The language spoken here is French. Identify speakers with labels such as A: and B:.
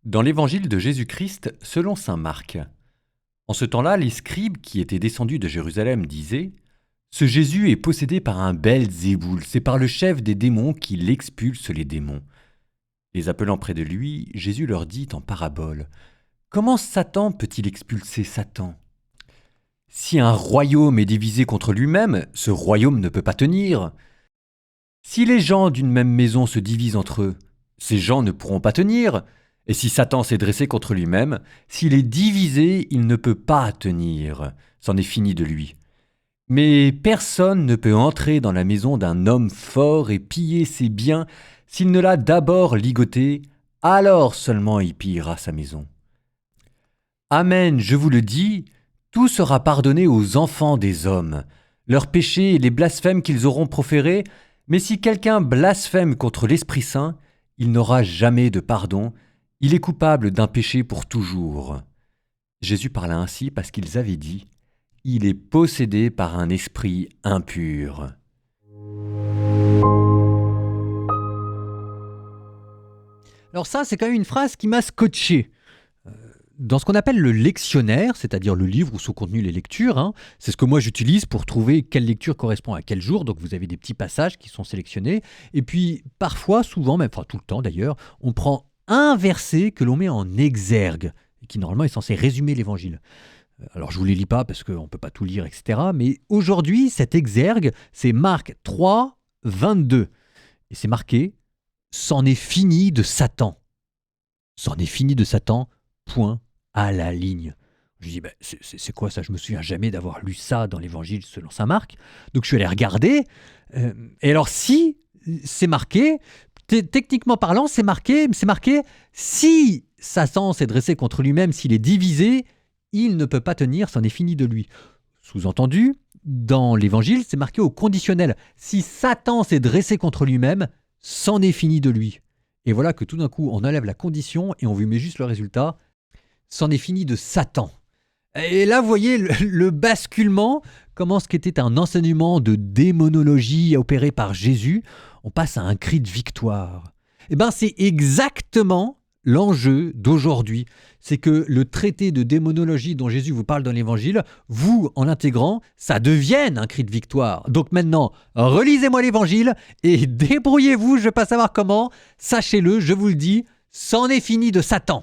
A: Dans l'évangile de Jésus-Christ selon saint Marc. En ce temps-là, les scribes qui étaient descendus de Jérusalem disaient « Ce Jésus est possédé par un Belzéboul, c'est par le chef des démons qu'il expulse les démons. » Les appelant près de lui, Jésus leur dit en parabole « Comment Satan peut-il expulser Satan ? Si un royaume est divisé contre lui-même, ce royaume ne peut pas tenir. Si les gens d'une même maison se divisent entre eux, ces gens ne pourront pas tenir. Et si Satan s'est dressé contre lui-même, s'il est divisé, il ne peut pas tenir. C'en est fini de lui. Mais personne ne peut entrer dans la maison d'un homme fort et piller ses biens s'il ne l'a d'abord ligoté, alors seulement il pillera sa maison. Amen, je vous le dis, tout sera pardonné aux enfants des hommes, leurs péchés et les blasphèmes qu'ils auront proférés, mais si quelqu'un blasphème contre l'Esprit Saint, il n'aura jamais de pardon, il est coupable d'un péché pour toujours. Jésus parla ainsi parce qu'ils avaient dit « Il est possédé par un esprit impur ».
B: Alors ça, c'est quand même une phrase qui m'a scotché. Dans ce qu'on appelle le lectionnaire, c'est-à-dire le livre où sont contenues les lectures, c'est ce que moi j'utilise pour trouver quelle lecture correspond à quel jour. Donc vous avez des petits passages qui sont sélectionnés. Et puis parfois, souvent, même enfin tout le temps d'ailleurs, on prend un verset que l'on met en exergue, et qui normalement est censé résumer l'évangile. Alors je ne vous les lis pas parce qu'on ne peut pas tout lire, etc. Mais aujourd'hui, cet exergue, c'est Marc 3, 22. Et c'est marqué « C'en est fini de Satan ». C'en est fini de Satan, point à la ligne. Je dis, c'est quoi ça? Je me souviens jamais d'avoir lu ça dans l'évangile selon saint Marc. Donc je suis allé regarder. Et alors si c'est marqué, techniquement parlant, c'est marqué, si Satan s'est dressé contre lui-même, s'il est divisé, il ne peut pas tenir, c'en est fini de lui. Sous-entendu, dans l'évangile, c'est marqué au conditionnel. Si Satan s'est dressé contre lui-même, c'en est fini de lui. Et voilà que tout d'un coup, on enlève la condition et on lui met juste le résultat. C'en est fini de Satan. Et là, vous voyez le basculement, comment ce qui était un enseignement de démonologie opéré par Jésus, on passe à un cri de victoire. Eh bien, c'est exactement l'enjeu d'aujourd'hui. C'est que le traité de démonologie dont Jésus vous parle dans l'Évangile, vous, en l'intégrant, ça devienne un cri de victoire. Donc maintenant, relisez-moi l'Évangile et débrouillez-vous, je ne vais pas savoir comment. Sachez-le, je vous le dis, c'en est fini de Satan.